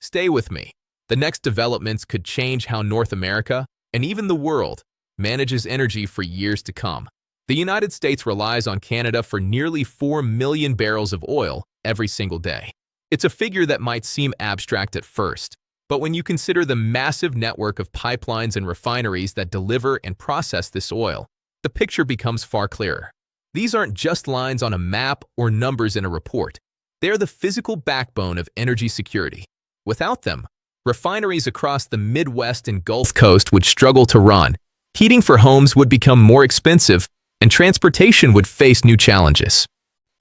Stay with me. The next developments could change how North America, and even the world, manages energy for years to come. The United States relies on Canada for nearly 4 million barrels of oil every single day. It's a figure that might seem abstract at first, but when you consider the massive network of pipelines and refineries that deliver and process this oil, the picture becomes far clearer. These aren't just lines on a map or numbers in a report. They're the physical backbone of energy security. Without them, refineries across the Midwest and Gulf Coast would struggle to run, heating for homes would become more expensive, and transportation would face new challenges.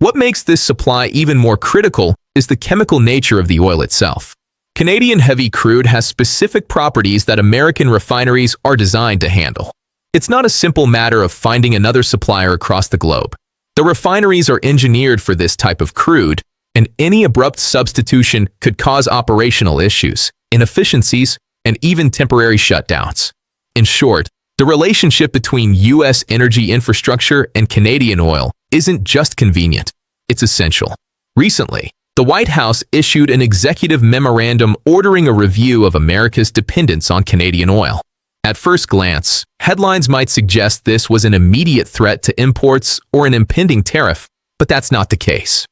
What makes this supply even more critical is the chemical nature of the oil itself. Canadian heavy crude has specific properties that American refineries are designed to handle. It's not a simple matter of finding another supplier across the globe. The refineries are engineered for this type of crude, and any abrupt substitution could cause operational issues, inefficiencies, and even temporary shutdowns. In short, the relationship between U.S. energy infrastructure and Canadian oil isn't just convenient, it's essential. Recently, the White House issued an executive memorandum ordering a review of America's dependence on Canadian oil. At first glance, headlines might suggest this was an immediate threat to imports or an impending tariff, but that's not the case.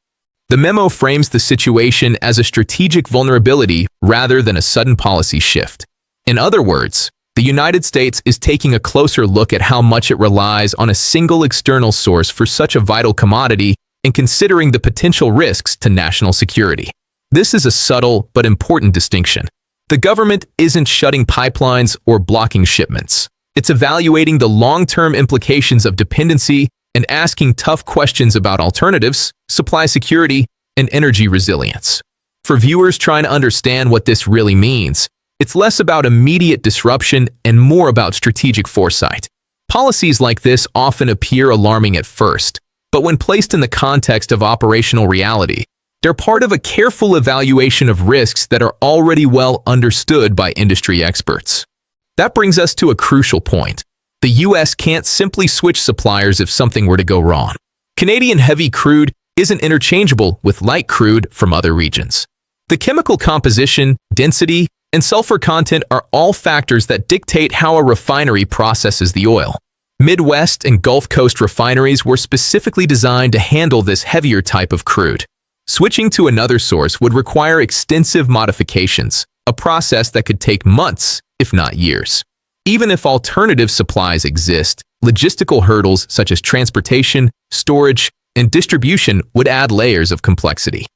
The memo frames the situation as a strategic vulnerability rather than a sudden policy shift. In other words, the United States is taking a closer look at how much it relies on a single external source for such a vital commodity and considering the potential risks to national security. This is a subtle but important distinction. The government isn't shutting pipelines or blocking shipments. It's evaluating the long-term implications of dependency and asking tough questions about alternatives, supply security, and energy resilience. For viewers trying to understand what this really means, it's less about immediate disruption and more about strategic foresight. Policies like this often appear alarming at first, but when placed in the context of operational reality, they're part of a careful evaluation of risks that are already well understood by industry experts. That brings us to a crucial point. The U.S. can't simply switch suppliers if something were to go wrong. Canadian heavy crude isn't interchangeable with light crude from other regions. The chemical composition, density, and sulfur content are all factors that dictate how a refinery processes the oil. Midwest and Gulf Coast refineries were specifically designed to handle this heavier type of crude. Switching to another source would require extensive modifications, a process that could take months, if not years. Even if alternative supplies exist, logistical hurdles such as transportation, storage, and distribution would add layers of complexity.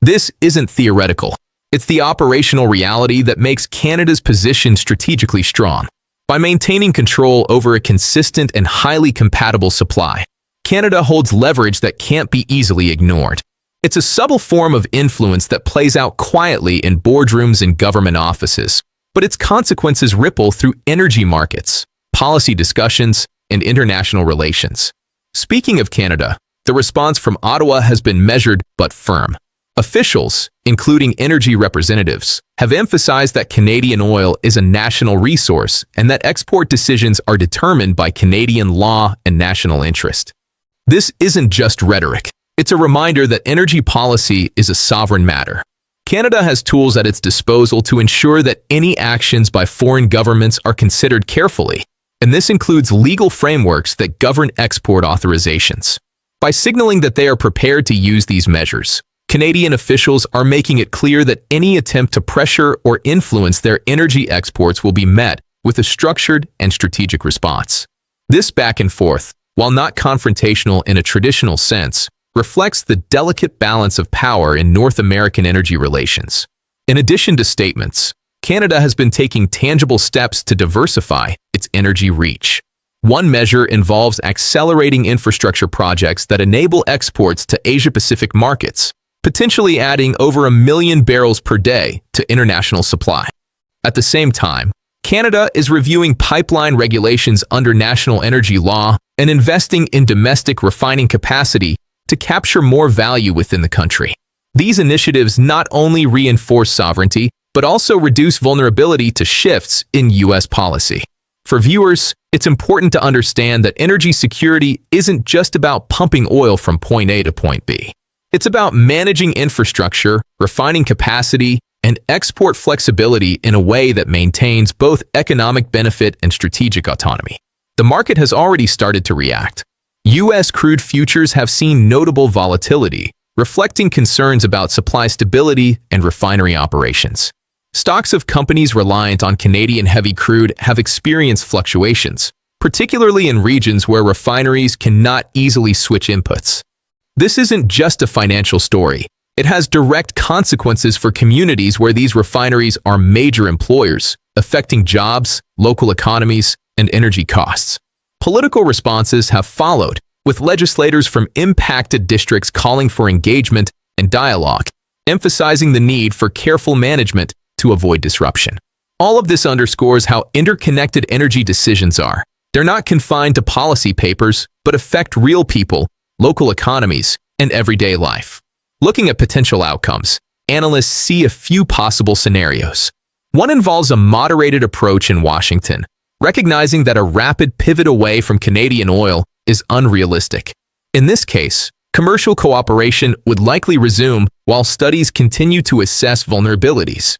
This isn't theoretical. It's the operational reality that makes Canada's position strategically strong. By maintaining control over a consistent and highly compatible supply, Canada holds leverage that can't be easily ignored. It's a subtle form of influence that plays out quietly in boardrooms and government offices, but its consequences ripple through energy markets, policy discussions, and international relations. Speaking of Canada, the response from Ottawa has been measured but firm. Officials, including energy representatives, have emphasized that Canadian oil is a national resource and that export decisions are determined by Canadian law and national interest. This isn't just rhetoric. It's a reminder that energy policy is a sovereign matter. Canada has tools at its disposal to ensure that any actions by foreign governments are considered carefully, and this includes legal frameworks that govern export authorizations. By signaling that they are prepared to use these measures, Canadian officials are making it clear that any attempt to pressure or influence their energy exports will be met with a structured and strategic response. This back and forth, while not confrontational in a traditional sense, reflects the delicate balance of power in North American energy relations. In addition to statements, Canada has been taking tangible steps to diversify its energy reach. One measure involves accelerating infrastructure projects that enable exports to Asia-Pacific markets, potentially adding over 1 million barrels per day to international supply. At the same time, Canada is reviewing pipeline regulations under national energy law and investing in domestic refining capacity to capture more value within the country. These initiatives not only reinforce sovereignty, but also reduce vulnerability to shifts in U.S. policy. For viewers, it's important to understand that energy security isn't just about pumping oil from point A to point B. It's about managing infrastructure, refining capacity, and export flexibility in a way that maintains both economic benefit and strategic autonomy. The market has already started to react. U.S. crude futures have seen notable volatility, reflecting concerns about supply stability and refinery operations. Stocks of companies reliant on Canadian heavy crude have experienced fluctuations, particularly in regions where refineries cannot easily switch inputs. This isn't just a financial story. It has direct consequences for communities where these refineries are major employers, affecting jobs, local economies, and energy costs. Political responses have followed, with legislators from impacted districts calling for engagement and dialogue, emphasizing the need for careful management to avoid disruption. All of this underscores how interconnected energy decisions are. They're not confined to policy papers, but affect real people, local economies, and everyday life. Looking at potential outcomes, analysts see a few possible scenarios. One involves a moderated approach in Washington, recognizing that a rapid pivot away from Canadian oil is unrealistic. In this case, commercial cooperation would likely resume while studies continue to assess vulnerabilities.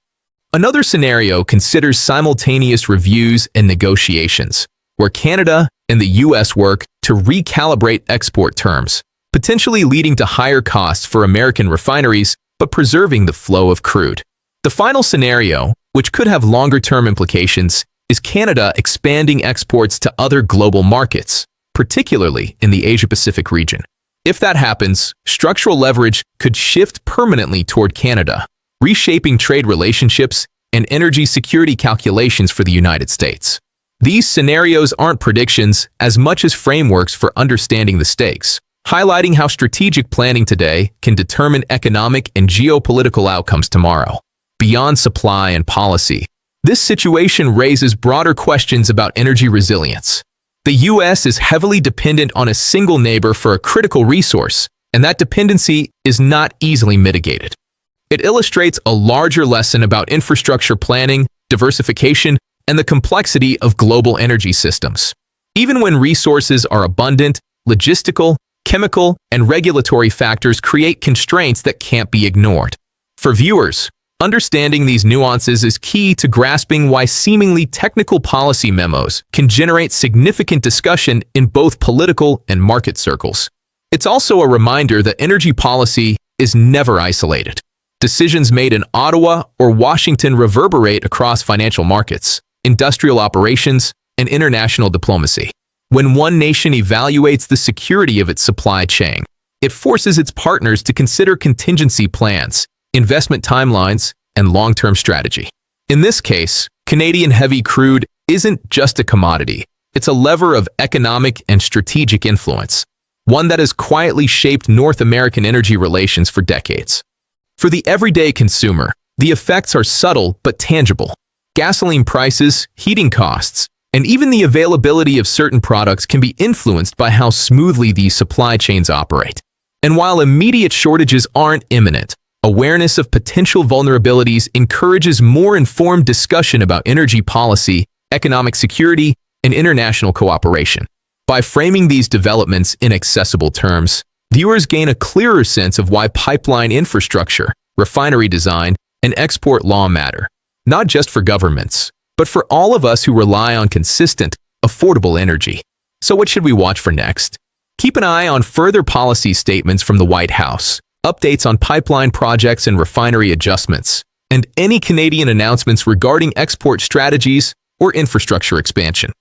Another scenario considers simultaneous reviews and negotiations, where Canada and the U.S. work to recalibrate export terms, potentially leading to higher costs for American refineries but preserving the flow of crude. The final scenario, which could have longer-term implications, is Canada expanding exports to other global markets, particularly in the Asia-Pacific region. If that happens, structural leverage could shift permanently toward Canada, reshaping trade relationships and energy security calculations for the United States. These scenarios aren't predictions as much as frameworks for understanding the stakes, highlighting how strategic planning today can determine economic and geopolitical outcomes tomorrow. Beyond supply and policy, this situation raises broader questions about energy resilience. The U.S. is heavily dependent on a single neighbor for a critical resource, and that dependency is not easily mitigated. It illustrates a larger lesson about infrastructure planning, diversification, and the complexity of global energy systems. Even when resources are abundant, logistical, chemical, and regulatory factors create constraints that can't be ignored. For viewers, understanding these nuances is key to grasping why seemingly technical policy memos can generate significant discussion in both political and market circles. It's also a reminder that energy policy is never isolated. Decisions made in Ottawa or Washington reverberate across financial markets, industrial operations, and international diplomacy. When one nation evaluates the security of its supply chain, it forces its partners to consider contingency plans, investment timelines, and long-term strategy. In this case, Canadian heavy crude isn't just a commodity. It's a lever of economic and strategic influence, one that has quietly shaped North American energy relations for decades. For the everyday consumer, the effects are subtle but tangible. Gasoline prices, heating costs, and even the availability of certain products can be influenced by how smoothly these supply chains operate. And while immediate shortages aren't imminent, awareness of potential vulnerabilities encourages more informed discussion about energy policy, economic security, and international cooperation. By framing these developments in accessible terms, viewers gain a clearer sense of why pipeline infrastructure, refinery design, and export law matter, not just for governments, but for all of us who rely on consistent, affordable energy. So what should we watch for next? Keep an eye on further policy statements from the White House, updates on pipeline projects and refinery adjustments, and any Canadian announcements regarding export strategies or infrastructure expansion.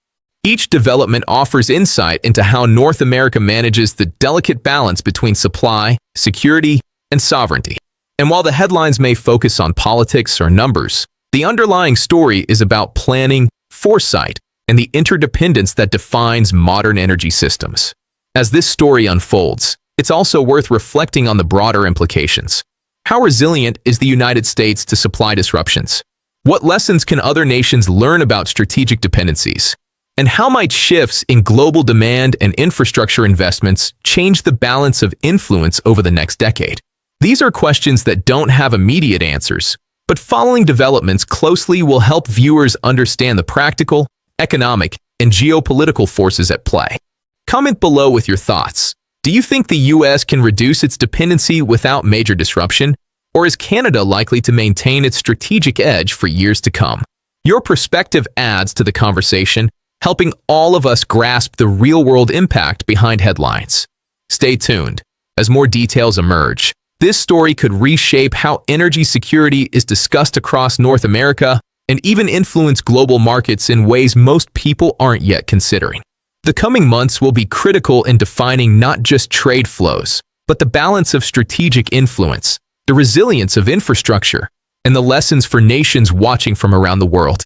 Each development offers insight into how North America manages the delicate balance between supply, security, and sovereignty. And while the headlines may focus on politics or numbers, the underlying story is about planning, foresight, and the interdependence that defines modern energy systems. As this story unfolds, it's also worth reflecting on the broader implications. How resilient is the United States to supply disruptions? What lessons can other nations learn about strategic dependencies? And how might shifts in global demand and infrastructure investments change the balance of influence over the next decade? These are questions that don't have immediate answers, but following developments closely will help viewers understand the practical, economic, and geopolitical forces at play. Comment below with your thoughts. Do you think the U.S. can reduce its dependency without major disruption? Or is Canada likely to maintain its strategic edge for years to come? Your perspective adds to the conversation, helping all of us grasp the real-world impact behind headlines. Stay tuned. As more details emerge, this story could reshape how energy security is discussed across North America and even influence global markets in ways most people aren't yet considering. The coming months will be critical in defining not just trade flows, but the balance of strategic influence, the resilience of infrastructure, and the lessons for nations watching from around the world.